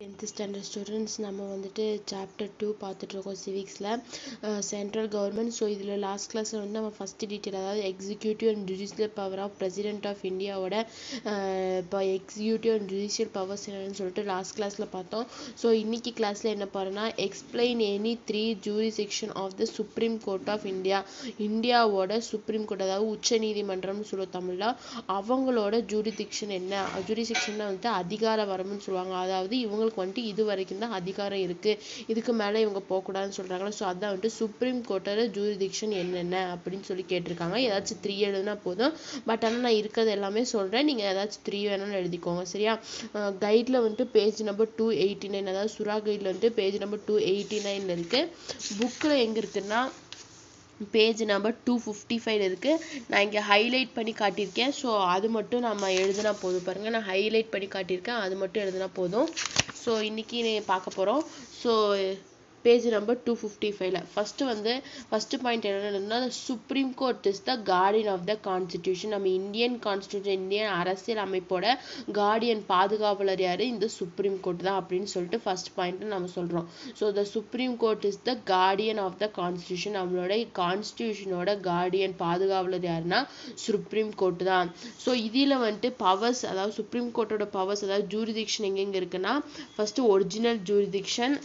10th standard students நம்ம வந்துட்டு chapter 2 பார்த்துட்டு இருக்கோம் civicsல சென்ட்ரல் கவர்மெண்ட். ஸோ இதில் லாஸ்ட் கிளாஸில் வந்து நம்ம ஃபஸ்ட்டு டீட்டெயில் அதாவது executive and judicial power of president of இந்தியாவோட இப்போ எக்ஸிக்யூட்டிவ் அண்ட் ஜுடிஷியல் பவர்ஸ் என்னன்னு சொல்லிட்டு லாஸ்ட் கிளாஸில் பார்த்தோம். ஸோ இன்னைக்கு கிளாஸில் என்ன பாருன்னா explain any 3 jurisdiction of the supreme court of India. இந்தியாவோட சுப்ரீம் கோர்ட் அதாவது உச்ச நீதிமன்றம்னு சொல்லுவோம் தமிழில். அவங்களோட ஜூரிடிக்ஷன் என்ன, ஜூரிசெக்ஷன்னா வந்துட்டு அதிகார வரம்புன்னு சொல்லுவாங்க. அதாவது இவங்களுக்கு வந்துட்டு இது வரைக்கும் தான் அதிகாரம் இருக்கு, இதுக்கு மேலே இவங்க போகக்கூடாதுன்னு சொல்றாங்களா. ஸோ அதான் வந்துட்டு சுப்ரீம் கோர்ட்டோட ஜூரிடிக்ஷன் என்னென்ன அப்படின்னு சொல்லி கேட்டிருக்காங்க. ஏதாச்சும் 3 எழுதுனா போதும். பட் ஆனால் நான் இருக்கிறது எல்லாமே சொல்றேன், நீங்க ஏதாச்சும் 3 வேணாலும் எழுதிக்கோங்க சரியா. கைட்ல வந்துட்டு பேஜ் நம்பர் 289, அதாவது சுறா கைட்ல வந்துட்டு பேஜ் நம்பர் 289 இருக்கு. புக்ல எங்க இருக்குன்னா பேஜ் நம்பர் 255 இருக்கு. நான் இங்கே ஹைலைட் பண்ணி காட்டியிருக்கேன். ஸோ அது மட்டும் நம்ம எழுதுனா போதும். பாருங்க, நான் ஹைலைட் பண்ணி காட்டியிருக்கேன், அது மட்டும் எழுதுனா போதும். ஸோ இன்னைக்கு பார்க்க போகிறோம். ஸோ பேஜ் நம்பர் 255ல ஃபர்ஸ்ட் பாயிண்ட் என்னன்னா supreme court is the guardian of the constitution. நம்ம இந்தியன் கான்ஸ்டிடியூஷன், இந்தியன் அரசியல் அமைப்போட கார்டியன் பாதுகாவலர் யாரு, இந்த சுப்ரீம் கோர்ட் தான் அப்படின்னு சொல்லிட்டு ஃபர்ஸ்ட் பாயிண்ட் நம்ம சொல்றோம். So the supreme court is the guardian of the constitution. நம்மளோட கான்ஸ்டிடியூஷனோட கார்டியன் பாதுகாவலர் யாருன்னா சுப்ரீம் கோர்ட் தான். ஸோ இதில் வந்துட்டு பவர்ஸ், அதாவது சுப்ரீம் கோர்ட்டோட பவர்ஸ் அதாவது ஜூரிடிக்ஷன் எங்கெங்க இருக்குன்னா first original jurisdiction,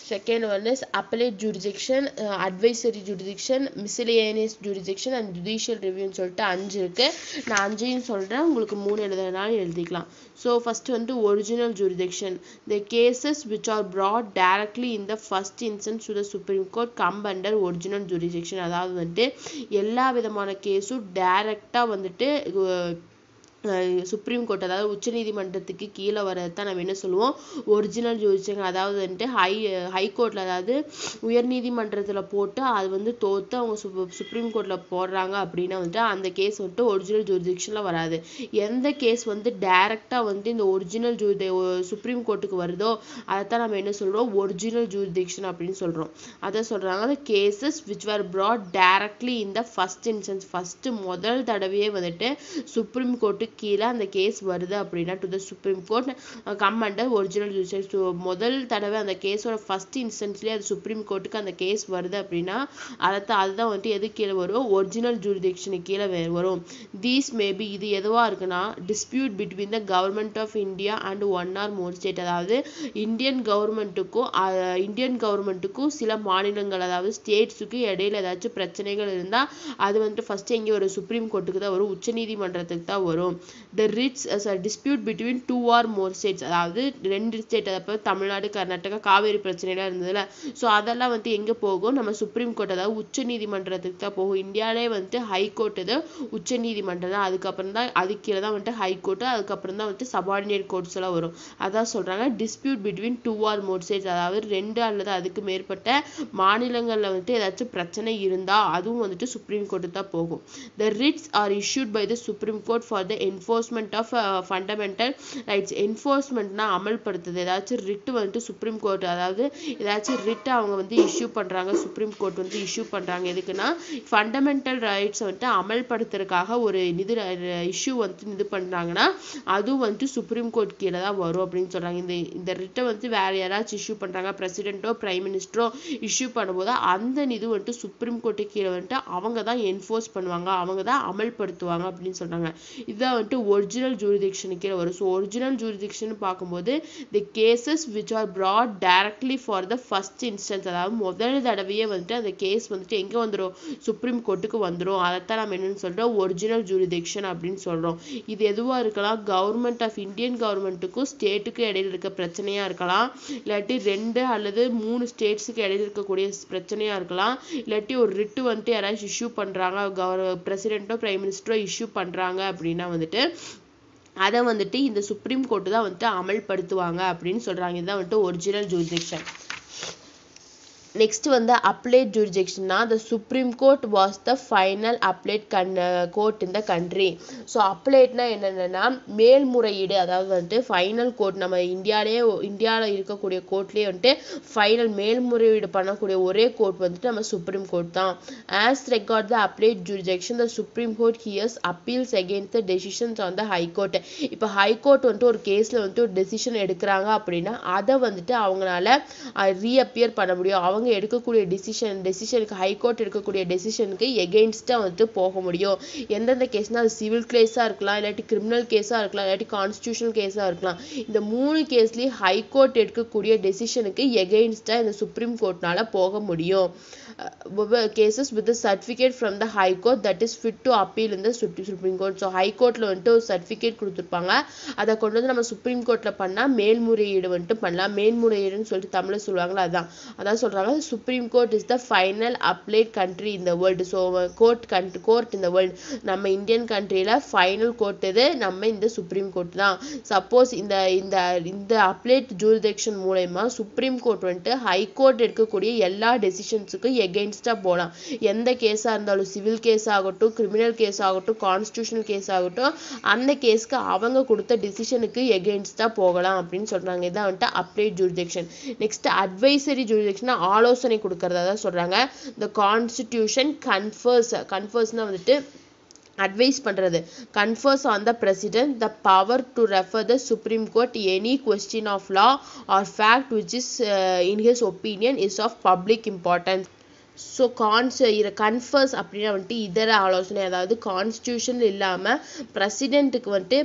second one is appellate jurisdiction, advisory jurisdiction, miscellaneous jurisdiction and judicial review ன்னு சொல்லிட்டு 5 இருக்கு. நான் 5ஐயும் சொல்றேன், உங்களுக்கு 3 எழுதுறதுனாலும் எழுதிக்கலாம். ஸோ ஃபர்ஸ்ட் வந்து original jurisdiction. the cases which are brought directly in the first instance to the Supreme Court come under original jurisdiction. அதாவது வந்துட்டு எல்லா விதமான கேஸும் டைரக்டா வந்துட்டு சுப்ரீம் கோர்ட் அதாவது உச்ச நீதிமன்றத்துக்கு கீழே வரதான் நம்ம என்ன சொல்லுவோம், ஒரிஜினல் ஜூரிடிக்ஷன். அதாவது வந்துட்டு ஹைகோர்ட்ல அதாவது உயர் நீதிமன்றத்தில் போட்டு அது வந்து தோத்து அவங்க சுப்ரீம் கோர்ட்ல போடுறாங்க அப்படின்னா வந்துட்டு அந்த கேஸ் வந்துட்டு ஒரிஜினல் ஜூரிடிக்ஷன்ல வராது. எந்த கேஸ் வந்து டைரக்டா வந்து இந்த ஒரிஜினல் சுப்ரீம் கோர்ட்டுக்கு வருதோ அதைத்தான் நம்ம என்ன சொல்றோம், ஒரிஜினல் ஜூரிடிக்ஷன் அப்படின்னு சொல்றோம். அதை சொல்றாங்க cases which were brought directly in the first instance. First முதல் தடவையே வந்துட்டு சுப்ரீம் கோர்ட்டு கீழே அந்த கேஸ் வருது அப்படின்னா to the supreme court come under original jurisdiction. முதல் தடவை அந்த கேஸோட ஃபர்ஸ்ட் இன்ஸ்டன்ஸ்லேயே அது சுப்ரீம் கோர்ட்டுக்கு அந்த கேஸ் வருது அப்படின்னா அதுதான் வந்துட்டு எது கீழே வரும், ஒரிஜினல் ஜூரிடிக்ஷனுக்கு கீழே வரும். தீஸ் மேபி இது எதுவாக இருக்குன்னா dispute between the government of India and one or more state. அதாவது இந்தியன் கவர்மெண்ட்டுக்கும் சில மாநிலங்கள் அதாவது ஸ்டேட்ஸுக்கு இடையில ஏதாச்சும் பிரச்சனைகள் இருந்தால் அது வந்துட்டு ஃபர்ஸ்ட் எங்கே வரும், சுப்ரீம் கோர்ட்டுக்கு தான் வரும், உச்ச நீதிமன்றத்துக்கு தான் வரும். The writs as a dispute between 2 or more states. அதாவது 2 ஸ்டேட், அப்போ தமிழ்நாடு கர்நாடகா காவேரி பிரச்சனைலாம் இருந்ததுல, ஸோ அதெல்லாம் வந்து எங்கே போகும், நம்ம சுப்ரீம் கோர்ட் அதாவது உச்ச நீதிமன்றத்துக்கு தான் போகும். இந்தியாவிலே வந்துட்டு ஹைகோர்ட் இது உச்ச நீதிமன்றம் தான், அதுக்கப்புறம் தான் அதுக்கு கீழே தான் வந்துட்டு ஹைகோர்ட்டு, அதுக்கப்புறம் தான் வந்துட்டு சபார்டினேட் கோர்ட்ஸ் எல்லாம் வரும். அதான் சொல்றாங்க dispute between 2 or more states. அதாவது 2 அல்லது அதுக்கு மேற்பட்ட மாநிலங்கள்ல வந்துட்டு ஏதாச்சும் பிரச்சனை இருந்தா அதுவும் வந்துட்டு சுப்ரீம் கோர்ட்டு தான் போகும். The writs are issued by the Supreme Court for the enforcement of fundamental rights. என்ஃபோர்ஸ்மெண்ட்னா அமல்படுத்துது. ஏதாச்சும் ரிட் வந்துட்டு சுப்ரீம் கோர்ட் அதாவது ஏதாச்சும் ரிட் அவங்க வந்து இஷ்யூ பண்றாங்க, சுப்ரீம் கோர்ட் வந்து இஷ்யூ பண்றாங்க எதுக்குன்னா ஃபண்டமெண்டல் ரைட்ஸ் வந்துட்டு அமல்படுத்துறதுக்காக ஒரு இது இஷ்யூ வந்துட்டு இது பண்றாங்கன்னா அதுவும் வந்துட்டு சுப்ரீம் கோர்ட் கீழே தான் வரும் அப்படின்னு சொல்றாங்க. இந்த ரிட்டை வந்து வேற யாராச்சும் இஷ்யூ பண்றாங்க, பிரசிடென்ட்டோ பிரைம் மினிஸ்டரோ இஷ்யூ பண்ணும்போது அந்த இது வந்துட்டு சுப்ரீம் கோர்ட்டு கீழே வந்துட்டு அவங்க தான் என்ஃபோர்ஸ் பண்ணுவாங்க, அவங்க தான் அமல்படுத்துவாங்க அப்படின்னு சொல்றாங்க. இதான் வந்துட்டு ஒரிஜினல் ஜூரிடிக்ஷனுக்கு கீழே வரும். ஸோ ஒரிஜினல் ஜூரிடிக்ஷன் பார்க்கும்போது தி cases which are brought directly for the first instance. அதாவது முதல் தடவையே வந்துட்டு அந்த கேஸ் வந்துட்டு எங்கே வந்துடும், சுப்ரீம் கோர்ட்டுக்கு வந்துடும். அதைத்தான் நம்ம என்னன்னு சொல்றோம், ஒரிஜினல் ஜூரிடிக்ஷன் அப்படின்னு சொல்றோம். இது எதுவா இருக்கலாம், கவர்மெண்ட் ஆஃப் இந்தியன் கவர்மெண்ட்டுக்கும் ஸ்டேட்டுக்கும் இடையில இருக்க பிரச்சனையா இருக்கலாம், இல்லாட்டி 2 அல்லது 3 ஸ்டேட்ஸுக்கு இடையில இருக்கக்கூடிய பிரச்சனையா இருக்கலாம், இல்லாட்டி ஒரு ரிட்டு வந்துட்டு யாராச்சும் இஷ்யூ பண்றாங்க, பிரசிடென்ட்டோ பிரைம் மினிஸ்டரோ இஷ்யூ பண்றாங்க அப்படின்னா வந்துட்டு அதை வந்துட்டு இந்த சுப்ரீம் கோர்ட் தான் வந்துட்டு அமல்படுத்துவாங்க அப்படின்னு சொல்றாங்க. இதுதான் வந்துட்டு ஒரிஜினல் ஜூரிடிக்ஷன். நெக்ஸ்ட் வந்து அப்ளேட் ஜூரிடிக்ஷன்னா the Supreme Court was the final appellate court in the country. So அப்ளேட்னா என்னென்னா மேல்முறையீடு, அதாவது வந்துட்டு ஃபைனல் கோர்ட். நம்ம இந்தியாவில் இருக்கக்கூடிய கோர்ட்லேயே வந்துட்டு ஃபைனல் மேல்முறையீடு பண்ணக்கூடிய ஒரே கோர்ட் வந்துட்டு நம்ம சுப்ரீம் கோர்ட் தான். As record the appellate jurisdiction the supreme court hears appeals against the decisions on the high court. இப்போ ஹை கோர்ட் வந்துட்டு ஒரு கேஸில் வந்துட்டு ஒரு டெசிஷன் எடுக்கிறாங்க அப்படின்னா அதை வந்துட்டு அவங்களால ரீஅப்பியர் பண்ண முடியும். அவங்க எடுக்கக்கூடிய டெசிஷனுக்கு ஹைகோர்ட் எடுக்கக்கூடிய டெசிஷனுக்கு எகெயின்ஸ்டாக வந்துட்டு போக முடியும். எந்தெந்த கேஸ்னால் அது சிவில் கேஸாக இருக்கலாம், இல்லாட்டி கிரிமினல் கேஸாக இருக்கலாம், இல்லாட்டி கான்ஸ்டியூஷனல் கேஸாக இருக்கலாம். இந்த 3 கேஸ்லேயும் ஹைகோர்ட் எடுக்கக்கூடிய டெசிஷனுக்கு எகெயின்ஸ்டாக இந்த சுப்ரீம் கோர்ட்னால போக முடியும். cases with a certificate from the high court that is fit to appeal in the supreme court. So high கோர்ட்டில் வந்துட்டு ஒரு சர்டிஃபிகேட் கொடுத்துருப்பாங்க, அதை கொண்டு வந்து நம்ம சுப்ரீம் கோர்ட்டில் பண்ணால் மேல்முறையீடு வந்துட்டு பண்ணலாம். மேல்முறையீடுன்னு சொல்லிட்டு தமிழில் சொல்லுவாங்களா, அதான் சொல்கிறாங்க. Supreme court is the final appellate country in the world. So court in the world, நம்ம இந்தியன் கண்ட்ரியில் ஃபைனல் கோர்ட் இது நம்ம இந்த சுப்ரீம் கோர்ட் தான். சப்போஸ் இந்த இந்த இந்த அப்ளேட் ஜூரிடிக்ஷன் மூலயமா சுப்ரீம் கோர்ட் வந்துட்டு ஹை கோர்ட் எடுக்கக்கூடிய எல்லா டெசிஷன்ஸுக்கும் எகெயின்ஸ்டாக போகலாம். எந்த கேஸாக இருந்தாலும், சிவில் கேஸ் ஆகட்டும், கிரிமினல் கேஸ் ஆகட்டும், கான்ஸ்டியூஷனல் கேஸ் ஆகட்டும், அந்த கேஸ்க்கு அவங்க கொடுத்த டிசிஷனுக்கு எகெயின்ஸ்டாக போகலாம் அப்படின்னு சொல்கிறாங்க. இதான் வந்துட்டு அப்ளேட் ஜூரிடிக்ஷன். நெக்ஸ்ட் அட்வைசரி ஜூரிடிக்ஷன், ஆலோசனை கொடுக்கறதா தான் சொல்கிறாங்க. த கான்ஸ்டிடியூஷன் கன்ஃபர்ஸ்னால் வந்துட்டு advice பண்றது, confers on the president the power to refer the Supreme Court any question of law or fact which is in his opinion is of public importance. So confuse அப்படின்னா வந்துட்டு இதர ஆலோசனை, அதாவது கான்ஸ்டியூஷன் இல்லாமல் பிரசிடென்ட்டுக்கு வந்துட்டு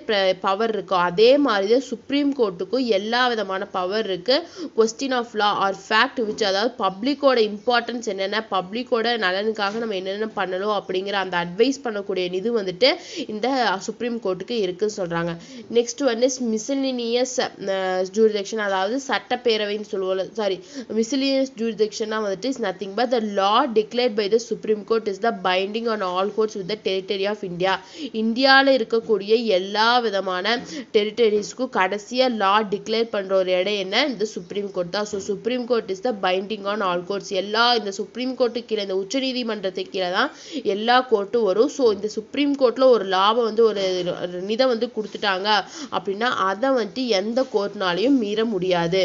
power இருக்கும். அதே மாதிரி தான் சுப்ரீம் கோர்ட்டுக்கும் எல்லா விதமான பவர் இருக்குது. Question of law or fact which, அதாவது பப்ளிக்கோட இம்பார்ட்டன்ஸ் என்னென்ன, பப்ளிக்கோட நலனுக்காக நம்ம என்னென்ன பண்ணணும் அப்படிங்கிற அந்த அட்வைஸ் பண்ணக்கூடிய இது வந்துட்டு இந்த சுப்ரீம் கோர்ட்டுக்கு இருக்குன்னு சொல்கிறாங்க. நெக்ஸ்ட் வந்து மிஸ்லினியஸ் ஜூரிடிக்ஷன், அதாவது சட்டப்பேரவைன்னு சொல்லுவோம். மிஸ்லினியஸ் ஜூரிடிக்ஷன்னா வந்துட்டு is nothing but the law declared by the Supreme Court is the binding on all courts with the territory of India. இந்தியாவில் இருக்கக்கூடிய எல்லா விதமான டெரிட்டரிஸ்க்கும் கடைசியாக லா டிக்ளேர் பண்ணுற ஒரு இடம் என்ன, இந்த சுப்ரீம் கோர்ட் தான். So supreme court is the binding on all courts. இந்த சுப்ரீம் கோர்ட்டுக்கு கீழே, இந்த உச்ச நீதிமன்றத்துக்கு கீழே தான் எல்லா கோர்ட்டும் வரும். ஸோ இந்த சுப்ரீம் கோர்ட்டில் ஒரு லாவை வந்து ஒரு இதை வந்து கொடுத்துட்டாங்க அப்படின்னா அதை வந்துட்டு எந்த கோர்ட்னாலையும் மீற முடியாது.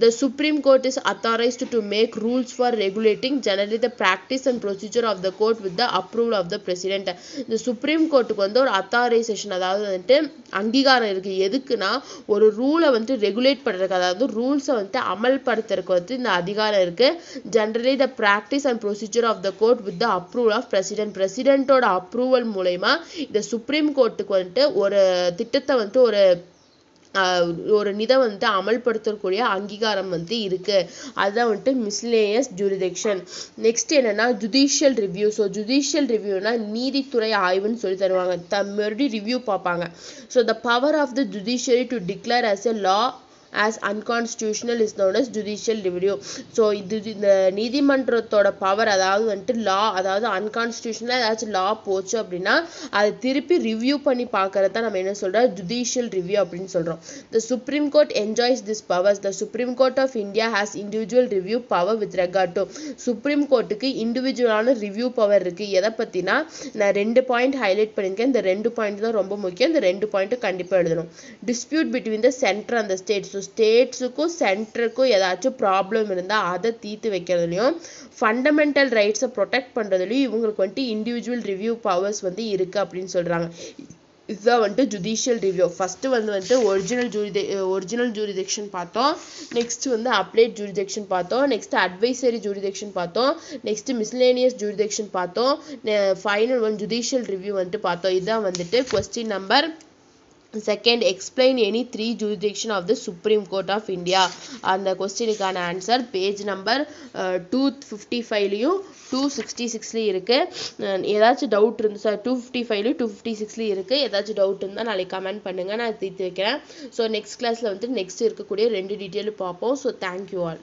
The Supreme Court is authorized to make rules for regulating generally the practice and procedure of the court with the approval of the president. The Supreme Courtக்கு வந்து ஒரு அத்தாரைசேஷன், அதாவது வந்துட்டு அங்கீகாரம் இருக்குது. எதுக்குன்னா ஒரு ரூலை வந்து ரெகுலேட் பண்ணுறதுக்கு, அதாவது ரூல்ஸை வந்துட்டு அமல்படுத்துறதுக்கு வந்து இந்த அதிகாரம் இருக்குது. Generally the practice and procedure of the court with the approval of பிரசிடென்ட்டோட அப்ரூவல் மூலயமா இந்த சுப்ரீம் கோர்ட்டுக்கு வந்துட்டு ஒரு திட்டத்தை வந்துட்டு ஒரு நிதை வந்துட்டு அமல்படுத்தக்கூடிய அங்கீகாரம் வந்து இருக்கு. அதுதான் வந்துட்டு மிஸ்லேனியஸ் ஜூரிடிக்ஷன். நெக்ஸ்ட் என்னன்னா ஜுடிஷியல் ரிவ்யூ. ஸோ ஜுடிஷியல் ரிவ்யூனா நீதித்துறை ஆய்வுன்னு சொல்லி தருவாங்க. மறுபடியும் ரிவ்யூ பார்ப்பாங்க. So the power of the judiciary to declare as a law as unconstitutional is known as judicial review. So இந்த நீதிமன்றத்தோட பவர், அதாவது வந்துட்டு லா, அதாவது அன்கான்ஸ்டியூஷனலாக ஏதாச்சும் லா போச்சு அப்படின்னா அதை திருப்பி ரிவ்யூ பண்ணி பார்க்கறது தான் நம்ம என்ன சொல்கிறோம், ஜுடிஷியல் ரிவ்யூ அப்படின்னு சொல்கிறோம். The supreme court enjoys this powers. The supreme court of India has individual review power with regard to. Supreme கோர்ட்டுக்கு இண்டிவிஜுவலான ரிவ்யூ பவர் இருக்குது. எதை பற்றினா நான் 2 பாயிண்ட் ஹைலைட் பண்ணியிருக்கேன். இந்த 2 பாயிண்ட் தான் ரொம்ப முக்கியம். இந்த 2 பாயிண்ட்டு கண்டிப்பாக எழுதணும். Dispute between the centre and the state. ஸ்டேட்ஸுக்கும் சென்டருக்கும் ஏதாச்சும் ப்ராப்ளம் இருந்தால் அதை தீர்த்து வைக்கிறதுலையும், ஃபண்டமெண்டல் ரைட்ஸை ப்ரொடெக்ட் பண்ணுறதுலையும் இவங்களுக்கு வந்துட்டு இண்டிவிஜுவல் ரிவ்யூ பவர்ஸ் வந்து இருக்குது அப்படின்னு சொல்கிறாங்க. இதுதான் வந்துட்டு ஜுடிஷியல் ரிவ்யூ. ஃபஸ்ட்டு வந்துட்டு ஒரிஜினல் ஜூரிடிக்ஷன் பார்த்தோம். நெக்ஸ்ட் வந்து அப்ளேட் ஜூரிடிக்ஷன் பார்த்தோம். நெக்ஸ்ட் அட்வைசரி ஜூரிடிக்ஷன் பார்த்தோம். நெக்ஸ்ட் மிஸ்லேனியஸ் ஜூரிடிக்ஷன் பார்த்தோம். ஃபைனல் ஜுடிஷியல் ரிவ்யூ வந்துட்டு பார்த்தோம். இதுதான் வந்துட்டு question number second. Explain any 3 jurisdiction of the Supreme Court of India. அந்த கொஸ்டினுக்கான ஆன்சர் பேஜ் நம்பர் 255லையும் 266லையும் இருக்குது. ஏதாச்சும் டவுட் இருந்து 255லையும் 256லையும் இருக்குது. ஏதாச்சும் டவுட் இருந்தால் நாளைக்கு கமெண்ட் பண்ணுங்கள், நான் தீர்த்து வைக்கிறேன். ஸோ நெக்ஸ்ட் கிளாஸில் வந்துட்டு நெக்ஸ்ட் இருக்கக்கூடிய 2 டீட்டெயிலும் பார்ப்போம். So thank you all.